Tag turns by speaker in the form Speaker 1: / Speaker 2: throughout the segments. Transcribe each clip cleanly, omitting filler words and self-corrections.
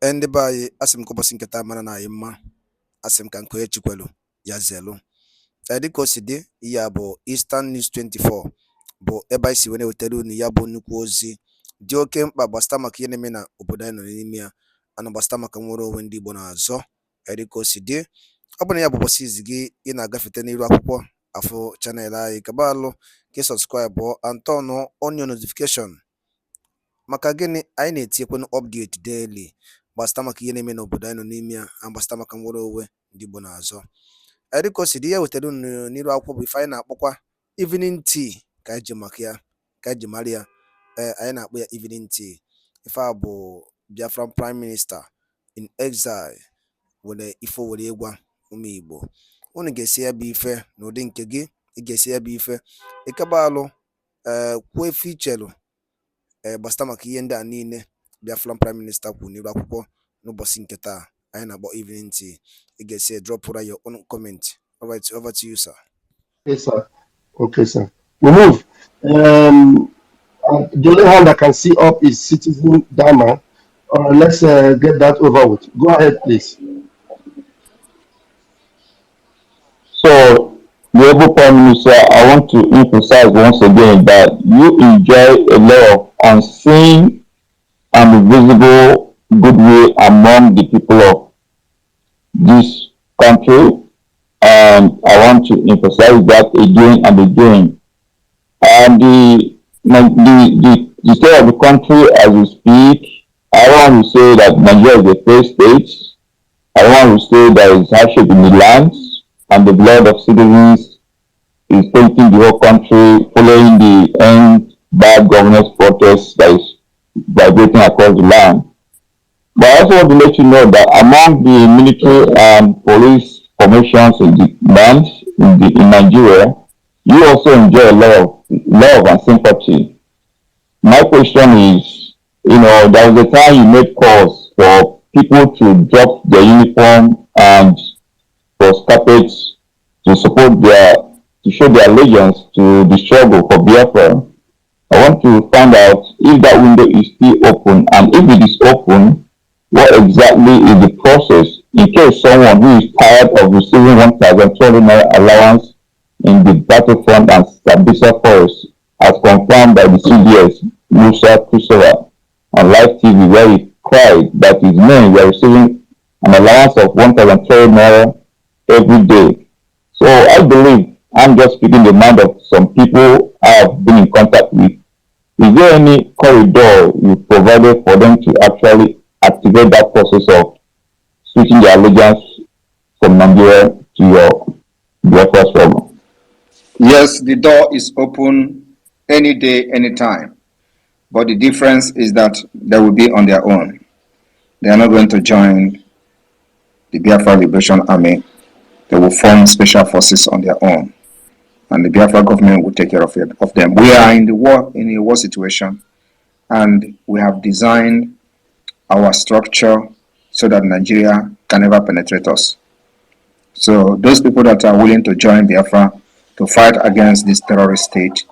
Speaker 1: Ende by asim ko bosin keta mana na yima asim kan ko echikwelu ya zelu. Diko sidi ya bo Eastern News 24 bo ebe isi wene wetelu ni ya bo nnukwu ozi dị oke mkpa gbasata maka ihe na-eme na obodo anyị nọ n'ime ya ana gbasata maka nwere onwe ndị Igbo na-azọ. Diko sidi ọ bụ na ya bụ ụbọchị izi gị ị na-agafete n'iru akwụkwọ afọ chanel anyị kaba alụ ka sọbskraịbụ antọnụ onye notifikeshọn maka gịnị anyị na-etinyekwanụ update daily gbasata maka ihe na-eme n'obodo anyị nọ n'ime ya na gbasata maka nwere onwe ndị Igbo na-azọ. Dịka o si dị ya wetara n'iru akwụkwọ bụ ife anyị na-akpọkwa evening tea ka anyị ji maka ya ka anyị ji mara ya. Anyị na-akpọ ya evening tea. Ife a bụ Biafran prime minister in exile were ife were ịgwa ụmụ Igbo unu ga-esi ya bụ ife n'ụdị nke gị. Ị ga-esi ya bụ ife ịkaba alụ kwuo efe ichelu gbasata maka ihe ndị a niile Biafran prime minister kwuru n'iru akwụkwọ n'ụbọchị nke taa anyị na-akpọ evening tea. You can say drop your own comment. All right, over to you, sir.
Speaker 2: Okay, sir. Okay, sir. We move. The only hand that can see up is Citizen Dama. Let's get that over with. Go ahead, please.
Speaker 3: So, the able Prime Minister, I want to emphasize once again that you enjoy a lot of unseen and invisible goodwill among the people of this country, and I want to emphasize that again and again. And the state of the country as we speak, I want to say that Nigeria is a fair state. I want to say there is hardship in the lands, and the blood of citizens is taking the whole country, following the end bad governance protest that is vibrating across the land. But I also want to let you know that among the military and police formations in the lands in Nigeria, you also enjoy a lot of love and sympathy. My question is, there was a time you made calls for people to drop their uniform and for scarpets to support to show their allegiance to the struggle for Biafra. I want to find out if that window is still open, and if it is open, what exactly is the process in case someone who is tired of receiving 1,200 allowance in the battlefront and Sabisa Forest, as confirmed by the CDS, Musa Christopher, on live TV, where he cried that his men were receiving an allowance of 1,200 every day. So I believe I'm just speaking the mind of some people I have been in contact with. Is there any corridor you provided for them to actually activate that process of switching their allegiance from Nigeria to your Biafra struggle?
Speaker 4: Yes, the door is open any day, anytime. But the difference is that they will be on their own. They are not going to join the Biafra Liberation Army. They will form special forces on their own. And the Biafra government will take care of them. We are in a war situation, and we have designed our structure so that Nigeria can never penetrate us. So those people that are willing to join Biafra to fight against this terrorist state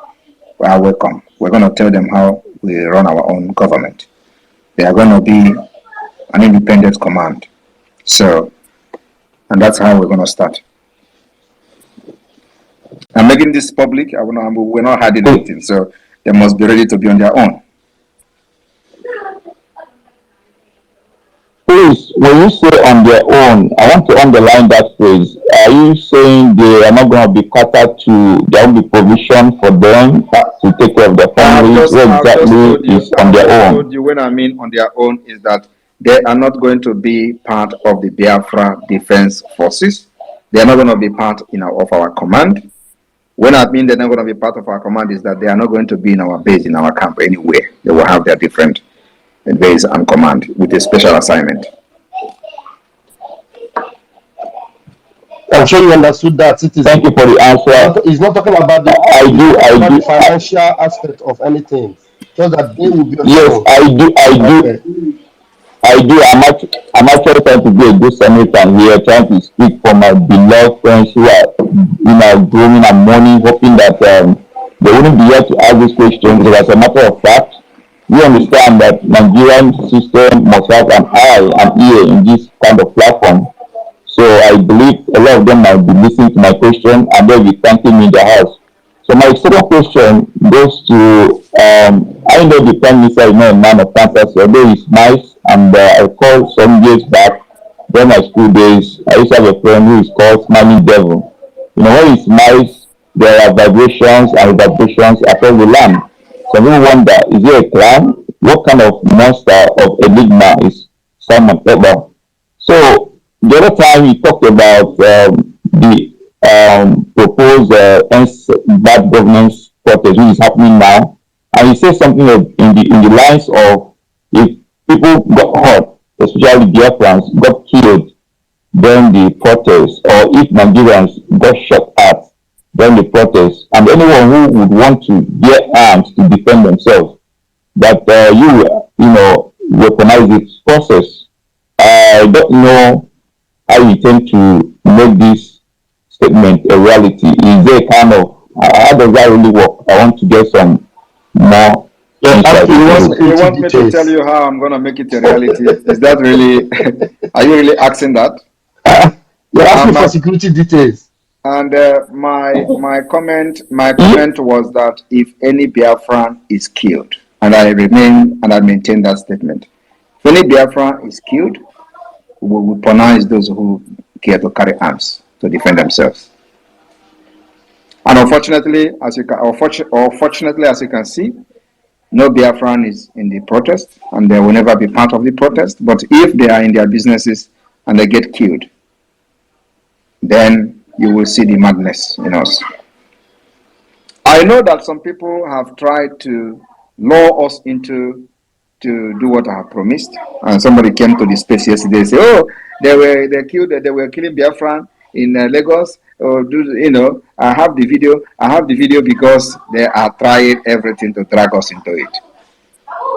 Speaker 4: are welcome. We're going to tell them how we run our own government. They are going to be an independent command. So, and that's how we're going to start. I'm making this public. We're not hiding anything, so they must be ready to be on their own.
Speaker 3: Please, when you say on their own, I want to underline that phrase. Are you saying they are not going to be catered to, there will be provision for them to take care of their families? What exactly is on their own?
Speaker 4: When I mean on their own is that they are not going to be part of the Biafra Defense Forces. They are not going to be part of our command. When I mean they're not going to be part of our command is that they are not going to be in our base, in our camp anywhere. They will have their different base and command with a special assignment.
Speaker 2: I'm sure you understood that.
Speaker 3: Thank you for the answer.
Speaker 2: He's not talking about the,
Speaker 3: the
Speaker 2: financial aspect of anything. So that they will be.
Speaker 3: Yes, I do. I'm actually trying to be a good Samaritan here, trying to speak for my beloved friends who are, grooming and mourning, hoping that they wouldn't be here to ask this question. Because as a matter of fact, we understand that Nigerian system must have an eye and ear in this kind of platform. So I believe a lot of them might be listening to my question and they'll be thanking me in the house. So my second question goes to I know the Prime Minister is not a man of fantasy, although he's nice, and I called some years back during my school days. I used to have a friend who is called Smiling Devil. You know, when he smiles, there are vibrations and reverberations across the land. Some people wonder, is he a clown? What kind of monster of enigma is Simon Eber? So the other time he talked about the proposed bad governance protest which is happening now, and he said something in the lines of if people got hurt, especially Biafrans got killed during the protest, or if Nigerians got shot at during the protest, and anyone who would want to bear arms to defend themselves, that you know weaponize this process. I don't know how you intend to make this statement a reality. Is there a kind of how does that really work? I want to get some more insight.
Speaker 4: You want me to tell you how I'm going to make it a reality? Is that really? Are you really asking that?
Speaker 2: You're asking for security details.
Speaker 4: And my comment was that if any Biafran is killed, and I maintain that statement. If any Biafran is killed, we will punish those who care to carry arms to defend themselves. And unfortunately, as you can see, no Biafran is in the protest, and they will never be part of the protest. But if they are in their businesses and they get killed, then you will see the madness in us. I know that some people have tried to lure us into to do what I have promised. And somebody came to the space yesterday and said, "Oh, they were killing Biafran in Lagos." Or I have the video. I have the video because they are trying everything to drag us into it.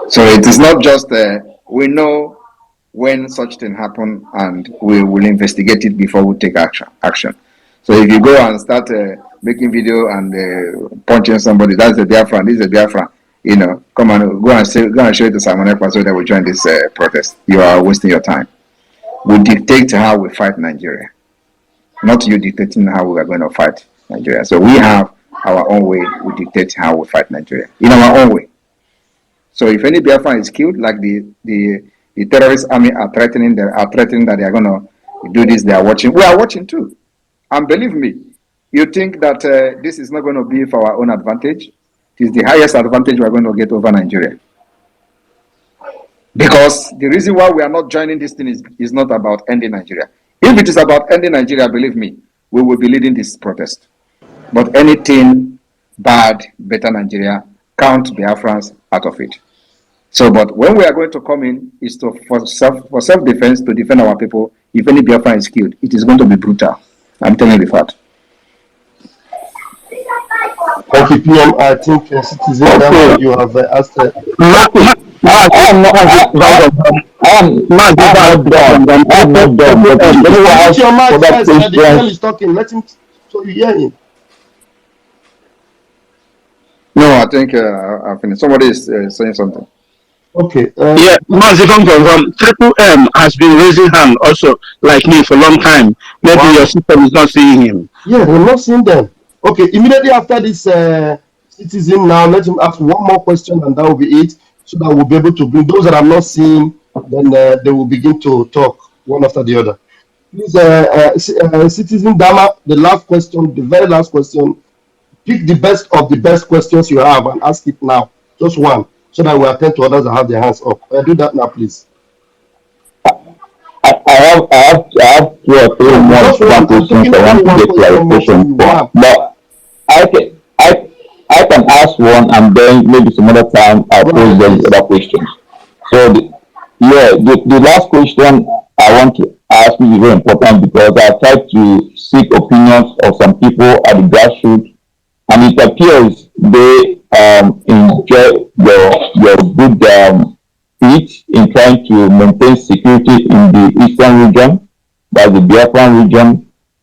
Speaker 4: So it is not just we know when such thing happen, and we will investigate it before we take action. So if you go and start making video and punching somebody, that's a Biafran. This is a Biafran. Come and go and show it to Simon Ekpa so that we join this protest. You are wasting your time. We dictate how we fight Nigeria, not you dictating how we are going to fight Nigeria. So we have our own way. We dictate how we fight Nigeria in our own way. So if any Biafran is killed, like the terrorist army are threatening that they are going to do this, they are watching. We are watching too. And believe me, you think that this is not going to be for our own advantage? It is the highest advantage we are going to get over Nigeria. Because the reason why we are not joining this thing is not about ending Nigeria. If it is about ending Nigeria, believe me, we will be leading this protest. But anything bad, better Nigeria, count Biafrans out of it. So, but when we are going to come in, is for self-defense, to defend our people. If any Biafran is killed, it is going to be brutal. I'm telling you the fact.
Speaker 2: Thank you, PM. I think citizen you have asked.
Speaker 3: I am not done.
Speaker 2: Put your mic first. The PM is talking. Let him so you hear him.
Speaker 4: No, I think I finished. Somebody is saying something.
Speaker 2: Okay.
Speaker 5: Yeah, Triple M has been raising hand also, like me, for a long time. Maybe your system is not seeing him.
Speaker 2: Yeah, we're not seeing them. Okay, immediately after this citizen, now let him ask one more question, and that will be it, so that we'll be able to bring those that I'm not seeing. Then they will begin to talk one after the other. Please, citizen Dama, the last question, the very last question. Pick the best of the best questions you have and ask it now. Just one, so that we attend to others that have their hands up. Do that now, please.
Speaker 3: I have 2 or 3 more questions I want to get clarification for. But I can ask one, and then maybe some other time I'll pose those other questions. So the last question I want to ask is very important, because I tried to seek opinions of some people at the grassroots, and it appears they enjoy your good speech in trying to maintain security in the eastern region, that's the Biafran region,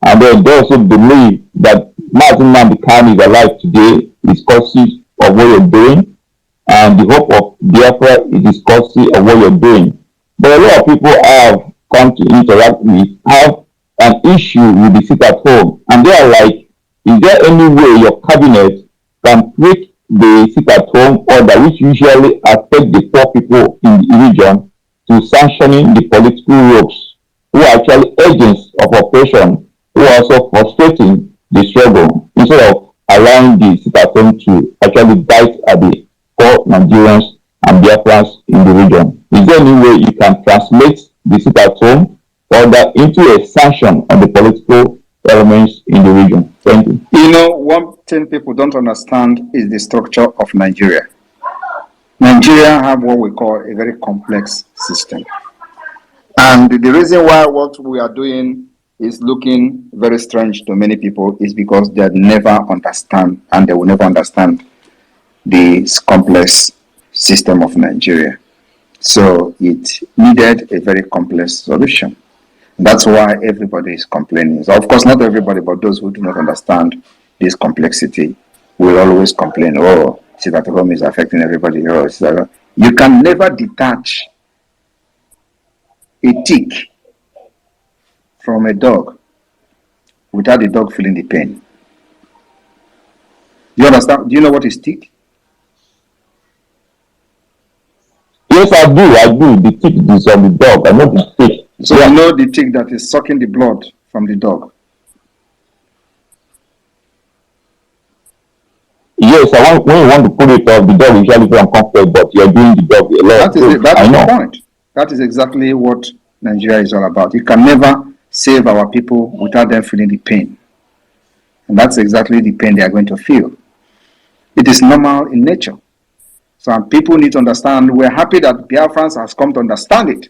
Speaker 3: and they also believe that Mazin Nnamdi Kanu is alive today is causes of what you're doing. and the hope of Biafra is courtesy of what you're doing. But a lot of people have come to interact with, have an issue with the sit at home, and they are like, is there any way your cabinet can tweak the sit at home order, which usually affect the poor people in the region, to sanctioning the political ropes who are actually agents of oppression, who are also frustrating the struggle, instead of allowing the sit at home to actually bite at the poor Nigerians and Biafrans in the region? Is there any way you can translate the sit at home order into a sanction on the political elements in the region? Thank you.
Speaker 4: You know, one thing people don't understand is the structure of Nigeria. Nigeria have what we call a very complex system. And the reason why what we are doing is looking very strange to many people is because they never understand, and they will never understand, this complex system of Nigeria. So it needed a very complex solution. That's why everybody is complaining. So of course, not everybody, but those who do not understand this complexity will always complain, oh, sit at home is affecting everybody else. You can never detach a tick from a dog without the dog feeling the pain. Do you understand? Do you know what is tick?
Speaker 3: Yes, I do. I do. The tick is on the dog. I know the tick.
Speaker 4: So you know the tick that is sucking the blood from the dog.
Speaker 3: Yes, when you want to put it off, the dog usually feel uncomfortable, but you're doing the dog a lot.
Speaker 4: That is the point. That is exactly what Nigeria is all about. You can never save our people without them feeling the pain. And that's exactly the pain they are going to feel. It is normal in nature. So people need to understand. We're happy that Biafrans has come to understand it.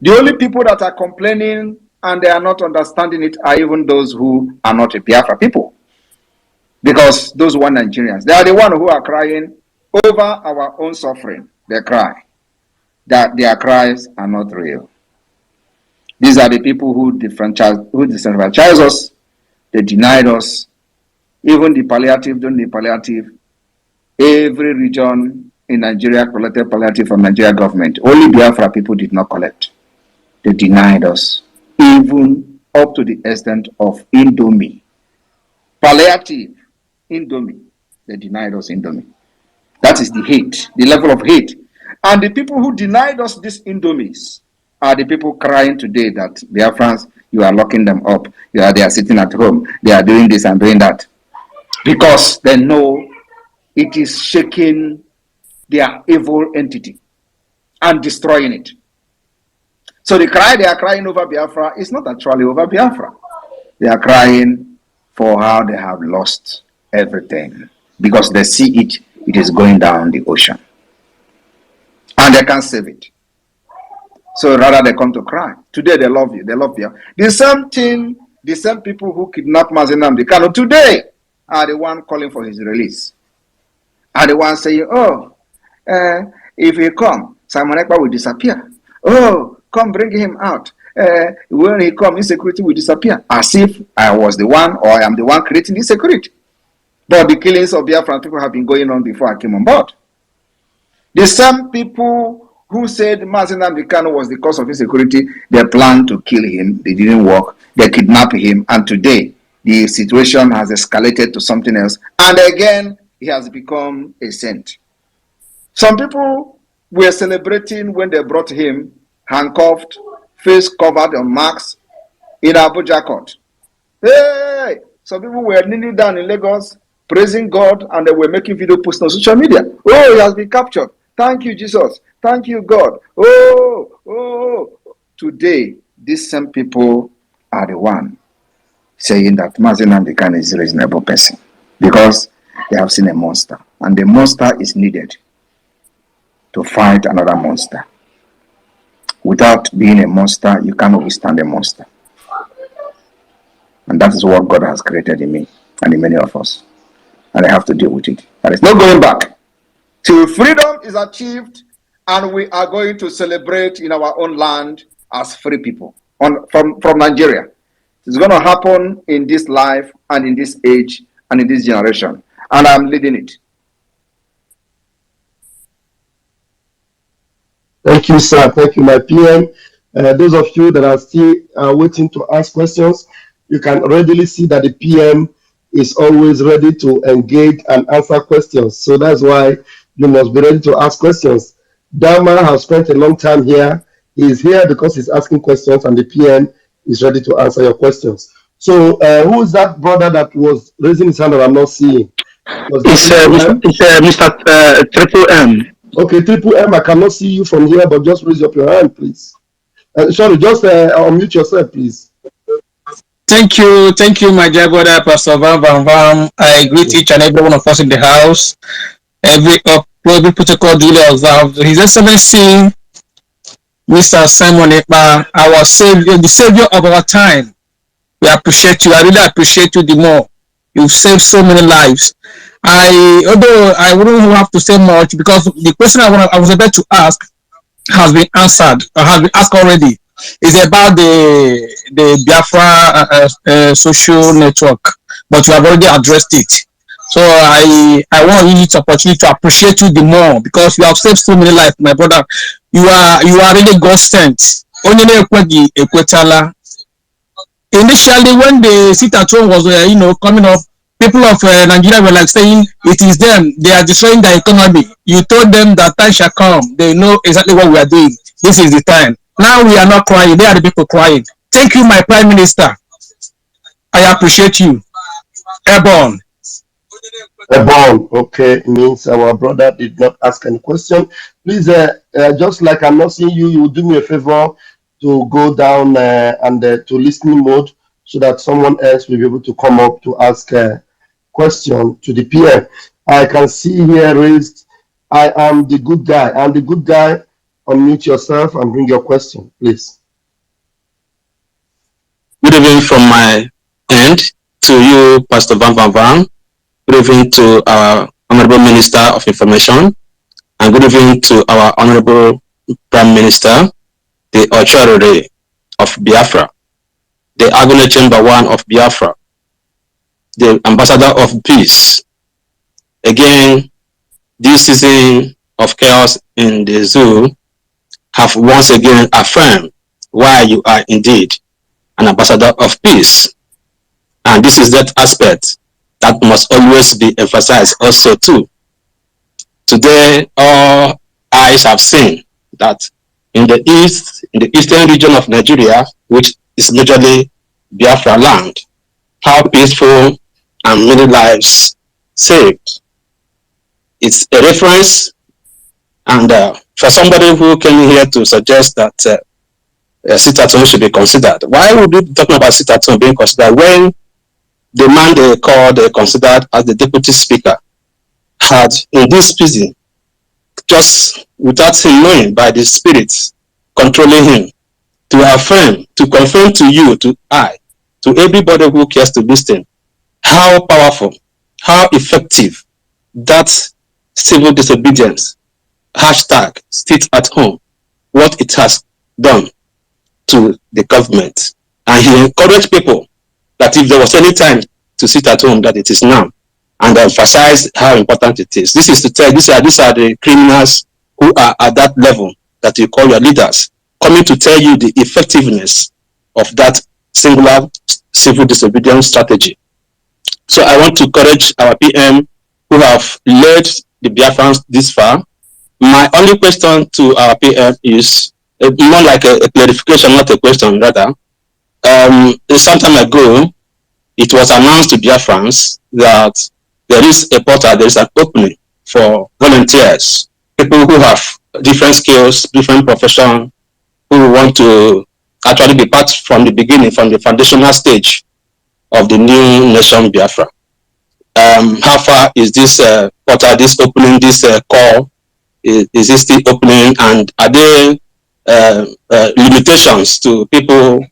Speaker 4: The only people that are complaining and they are not understanding it are even those who are not a Biafra people. Because those one Nigerians, they are the ones who are crying over our own suffering. They cry. That their cries are not real. These are the people who disenfranchise us. They denied us. Even the palliative, during the palliative, every region in Nigeria collected palliative from Nigeria government. Only Biafra people did not collect. They denied us, even up to the extent of Indomie. Palliative, Indomie. They denied us Indomie. That is the hate, the level of hate. And the people who denied us these Indomies are the people crying today that Biafrans, you are locking them up. They are sitting at home. They are doing this and doing that. Because they know it is shaking their evil entity and destroying it. So the cry they are crying over Biafra is not actually over Biafra. They are crying for how they have lost everything because they see it is going down the ocean. And they can't save it. So rather they come to cry. Today they love you. They love Biafra. The same thing, the same people who kidnapped Mazi Nnamdi Kanu today are the one calling for his release. Are the one saying, oh, if he come, Simon Ekpa will disappear. Oh, come bring him out. When he come, insecurity will disappear. As if I was the one or I am the one creating insecurity. But the killings of Biafran people have been going on before I came on board. The same people who said Mazi Nnamdi Kanu was the cause of insecurity, they planned to kill him. They didn't work. They kidnapped him. And today, the situation has escalated to something else. And again, he has become a saint. Some people were celebrating when they brought him handcuffed, face covered on marks in Abuja court. Hey! Some people were kneeling down in Lagos, praising God, and they were making video posts on social media. Oh, he has been captured. Thank you, Jesus. Thank you, God. Oh. Today, these same people are the one saying that Mazi Nnamdi Kanu is a reasonable person because they have seen a monster, and the monster is needed to fight another monster. Without being a monster, you cannot withstand a monster. And that is what God has created in me and in many of us. And I have to deal with it. There is no going back. Till freedom is achieved and we are going to celebrate in our own land as free people from Nigeria. It's going to happen in this life and in this age and in this generation. And I'm leading it.
Speaker 2: Thank you, sir. Thank you, my PM. Those of you that are still waiting to ask questions, you can readily see that the PM is always ready to engage and answer questions. So that's why you must be ready to ask questions. Dama has spent a long time here. He is here because he's asking questions, and the PM is ready to answer your questions. So, who is that brother that was raising his hand that I'm not seeing? Was that
Speaker 5: Mr. Triple M.
Speaker 2: Okay, Triple M, I cannot see you from here, but just raise up your hand, please. Sorry, just unmute yourself, please.
Speaker 6: Thank you, my dear brother, Pastor Van. I greet each and every one of us in the house. Every protocol duly observed. His Excellency, Mr. Simon EKPA, our savior, the savior of our time. We appreciate you. I really appreciate you the more. You've saved so many lives. Although I wouldn't have to say much because the question I was about to ask has been answered, has been asked already. Is about the Biafra social network, but you have already addressed it. So I want to use this opportunity to appreciate you the more because you have saved so many lives, my brother. You are really God sent. Initially, when the sit at home was coming up, people of Nigeria were like saying it is them, they are destroying the economy. You told them that time shall come, they know exactly what we are doing. This is the time. Now we are not crying, they are the people crying. Thank you, my Prime Minister. I appreciate you. Airborne.
Speaker 2: Okay, means our brother did not ask any question. Please, just like I'm not seeing you, you will do me a favor to go down and to listening mode so that someone else will be able to come up to ask a question to the PM. I can see here raised, I am the good guy. I'm the good guy. Unmute yourself and bring your question, please.
Speaker 7: Good evening from my end to you, Pastor Van. Good evening to our Honorable Minister of Information, and good evening to our Honorable Prime Minister, the Authority of Biafra, the Agony Chamber 1 of Biafra, the Ambassador of Peace. Again, this season of chaos in the zoo have once again affirmed why you are indeed an ambassador of peace. And this is that aspect that must always be emphasized also too. Today, all eyes have seen that in the east, in the eastern region of Nigeria, which is majorly Biafra land, how peaceful and many lives saved. It's a reference, and for somebody who came here to suggest that sit-at-home should be considered, why would we be talking about sit-at-home being considered when the man they considered as the deputy speaker had in this prison, just without him knowing, by the spirits controlling him, to affirm, to confirm to you, to everybody who cares to listen, how powerful, how effective that civil disobedience hashtag sit at home, what it has done to the government. And he encouraged people that if there was any time to sit at home, that it is now, and emphasize how important it is. This is to tell, these are the criminals who are at that level that you call your leaders, coming to tell you the effectiveness of that singular civil disobedience strategy. So I want to encourage our PM who have led the Biafrans this far. My only question to our PM is more like a clarification, not a question, rather. Some time ago, it was announced to Biafrans that there is a portal, there is an opening for volunteers, people who have different skills, different profession, who want to actually be part from the beginning, from the foundational stage of the new nation Biafra. How far is this portal, this opening, this call? Is this still opening, and are there limitations to people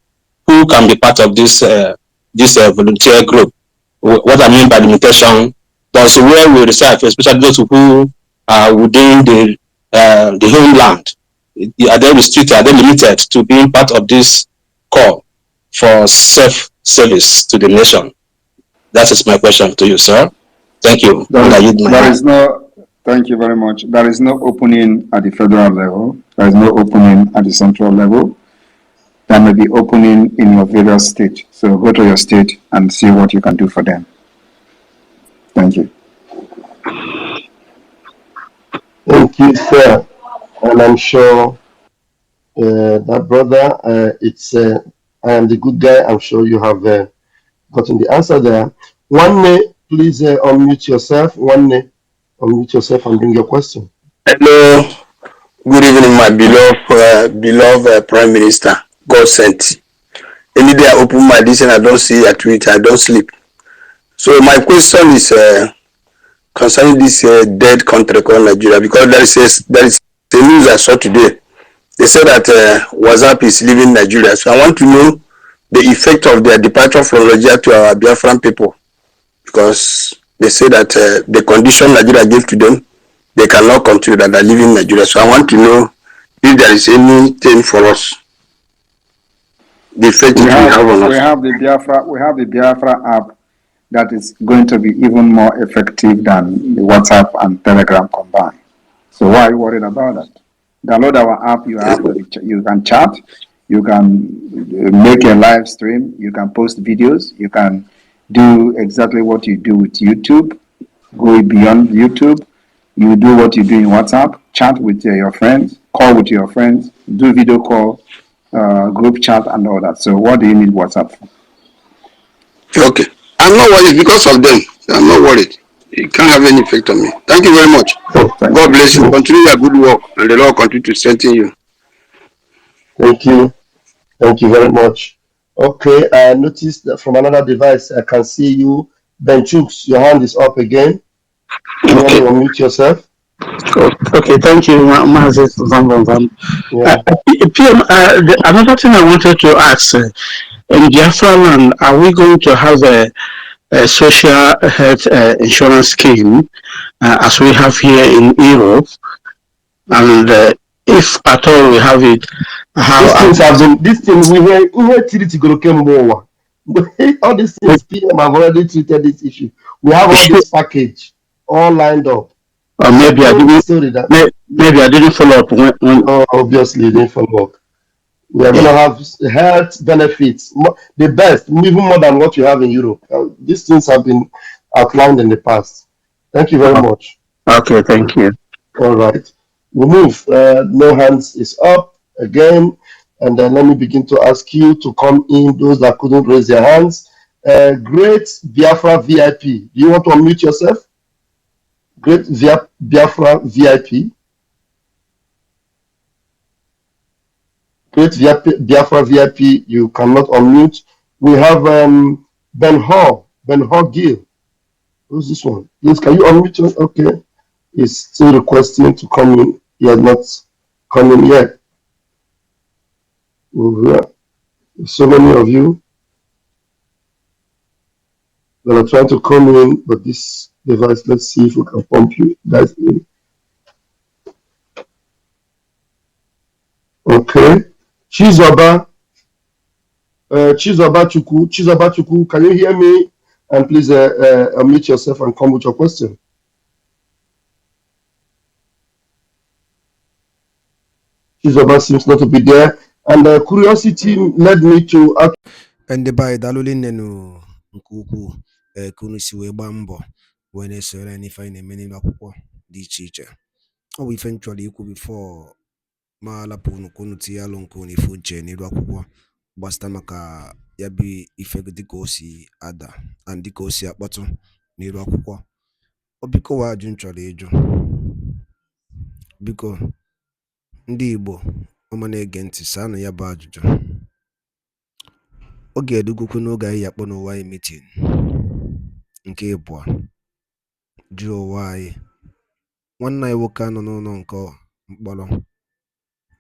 Speaker 7: who can be part of this volunteer group? What I mean by limitation, those where we reside, especially those who are within the homeland, are they restricted, are they limited to being part of this call for self-service to the nation? That is my question to you, sir. Thank you.
Speaker 4: There Thank you very much. There is no opening at the federal level. There is no opening at the central level. There may be opening in your various states. So go to your state and see what you can do for them. Thank you.
Speaker 2: Thank you, sir. And I'm sure that brother, I am the good guy. I'm sure you have gotten the answer there. One May, please unmute yourself. One May, unmute yourself and bring your question.
Speaker 7: Hello, good evening, my beloved Prime Minister. God sent. Any day I open my this and I don't see a tweet, I don't sleep. So my question is concerning this dead country called Nigeria, because there is a news I saw today. They said that WhatsApp is leaving Nigeria. So I want to know the effect of their departure from Nigeria to our Biafran people, because they say that the condition Nigeria gave to them, they cannot continue, that they're leaving Nigeria. So I want to know if there is anything for us, the effect it will have on us.
Speaker 4: We have the Biafra app that is going to be even more effective than the WhatsApp and Telegram combined. So why are you worried about that? Download our app. You can chat, you can make a live stream, you can post videos, you can do exactly what you do with YouTube. Go beyond YouTube. You do what you do in WhatsApp, chat with your friends, call with your friends, do video call, group chat, and all that. So what do you need WhatsApp for?
Speaker 7: Okay. I'm not worried because of them. I'm not worried. It can't have any effect on me. Thank you very much. God bless you. Continue your good work, and the Lord continue to strengthen you.
Speaker 2: Thank you. Thank you very much. Okay, I noticed that from another device, I can see you. Ben Chooks, your hand is up again. You want to unmute yourself?
Speaker 5: Okay, thank you, Mazes Van.
Speaker 2: Yeah.
Speaker 5: PM, another thing I wanted to ask, in Biafra land, are we going to have a social health insurance scheme as we have here in Europe? And if at all we have it, how
Speaker 2: These things we treat it go more. All these things PM have already treated this issue. We have all this package all lined up.
Speaker 5: or maybe I didn't maybe I didn't follow up when
Speaker 2: No, obviously they didn't follow up. We are going to have health benefits, the best, even more than what you have in Europe. These things have been outlined in the past. Thank you very much.
Speaker 5: Okay, thank you.
Speaker 2: All right. We move. No hands is up again. And then let me begin to ask you to come in, those that couldn't raise their hands. Great Biafra VIP. Do you want to unmute yourself? Great Biafra VIP. Great Biafra VIP. You cannot unmute. We have Ben Hall Gill. Who's this one? Please, can you unmute? Okay. He's still requesting to come in. He has not come in yet. So many of you that are trying to come in, but this device, let's see if we can pump you guys in. Okay. Chizoba Chukwu, can you hear me? And please unmute yourself and come with your question. Chizoba seems not to be there. And curiosity led me to ask.
Speaker 1: Ndị be anyị daalụ nnenu nke ukwuu ka unu si wee gbaa mbọ wee na-esoro anyị n'ife anyị na-eme n'elu akwụkwọ dị iche iche. Ọ bụ ife m chọrọ ikwu bifo ma alapụ unu ka unu tinye alụ nke unu ife uche n'elu akwụkwọ gbasịta maka ya bụ ife dịka o si ada and dịka o si akpọtụ n'elu akwụkwọ. Ọ biko wa ajụ m chọrọ ịjụ, biko ndị Igbo ọma na-ege ntị saanụ ya bụ ajụjụ. Ọ ga-edugokwu n'oge anyị akpọ n'ụwa anyị mitin nke ịbụọ jụọ ụwa anyị nwanne anyị nwoke anọ n'ụlọ nke mkpọrọ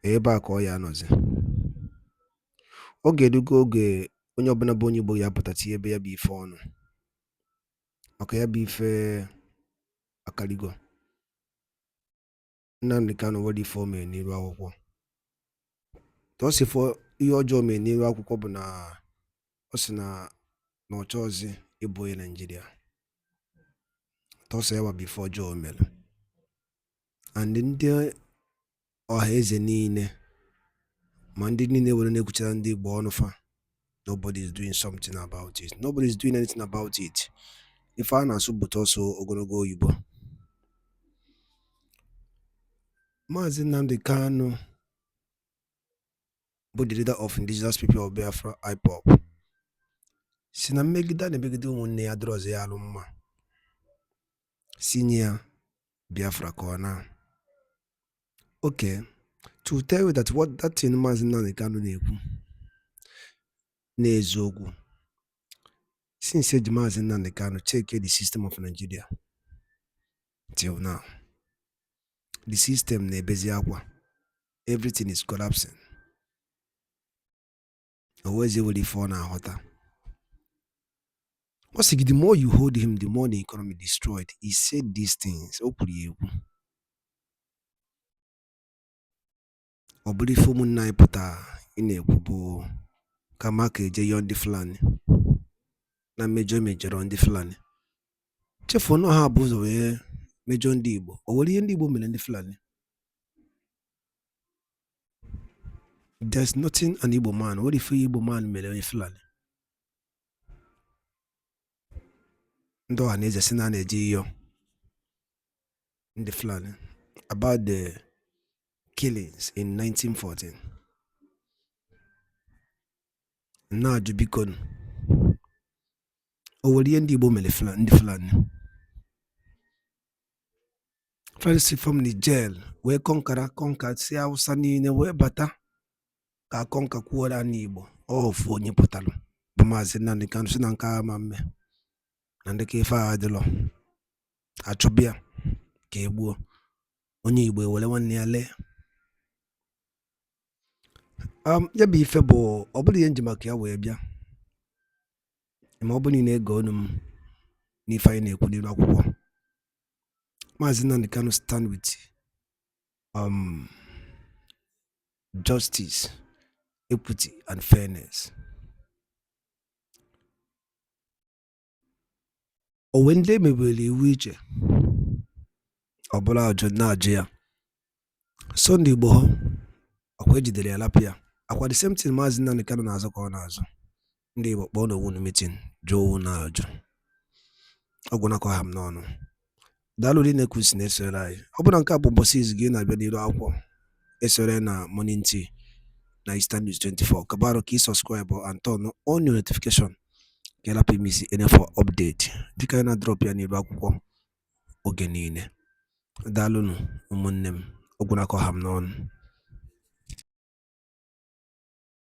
Speaker 1: ebe a ka ọ ya anọzi. Ọ ga-edugo oge onye ọbụla bụ onye Igbo ya apụtata ebe ya bụ ife ọnụ maka ya bụ ife akarigo. Nnamdi Kanu nwere ife o mere n'iru akwụkwọ. Tọsifọ ihe ọjọọ mere n'iru akwụkwọ bụ na ọ sị na ọ chọọzi ịbụ onye Naịjirịa. Tọsọ ya bụ ife ọjọọ o mere. and ndị ọha eze niile ma ndị niile were na-ekwuchara ndị Igbo ọnụ fa, nobody is doing something about it. Nobody is doing anything about it. Ife a na-asụ bute ọsọ ogologo oyibo. Maazị Nnamdi Kanu bụ the leader of indigenous people of Biafra IPOB si na mmegide na-emegide ụmụnne ya dịrị ọzọ ya alụ mma, si nye ya Biafra ka ọ na. Okay, to tell you that what that thing Maazị Nnamdi Kanu na-ekwu n'eziokwu, since eji Maazị Nnamdi Kanu check the system of Nigeria till now, the system na-ebezi akwa, everything is collapsing. Always able to fall na-aghọta. The more you hold him, the more the economy destroyed. He said these things. O kwuru ya ekwu. Ọ bụrụ ife ụmụnna anyị pụta ị na-ekwu bụ ka maka eje yọọ ndị Fulani na mmejọ emejọrọ ndị Fulani. Chefuo na ha bụ ụzọ wee mejọ ndị Igbo. O nwere ihe ndị Igbo mere ndị Fulani? There's nothing an Igbo man. What if Igbo man mere onye Fulani? Ndị ọha na eze si na na-eje yọọ ndị Fulani about the killings in 1914. Na-ajụ biko, o nwere ihe ndị Igbo mere ndị Fulani? First from the jail wee kọnka si Hausa niile wee bata ka kọnka kwuola n'Igbo. Ofu onye pụtalụ bụ Maazị Nnamdi Kanu si na nke a ma mme na ndị ka ife a adịlọ, achọbịa ka egbuo onye Igbo ewere nwanne ya lee. Ya bụ ife bụ ọ bụrụ ihe nji maka ya wee bịa, ma ọ bụrụ na ego ọnụ m n'ife anyị na-ekwu n'iru akwụkwọ. Maazị Nnamdi Kanu stand with justice, equity and fairness. Owe ndị emebere iwu iche ọ bụla ajụ na-ajụ ya, so ndị Igbo ha akwa ejidere ya lapụ ya. Akwa the same thing Maazị Nnamdi Kanu na-azụ ka ọ na-azụ. Ndị Igbo kpọọ n'owu na meeting jụọ owu na-ajụ. Ọgwụ nakọ ha m n'ọnụ. Daalụ dị na-ekwusi na-esore anyị. Ọ bụrụ na nke a bụ ụbọchị izu gị na-abịa n'iru akwụkwọ esore na Morning Tea na Eastern News 24, kabaro ka ị subscribe and turn on your notification ka ịrapụ imisi any for update dịka anyị na-drop ya n'iru akwụkwọ oge niile. Daalụnụ ụmụnne m, ọgwụ nakọ ha m n'ọnụ.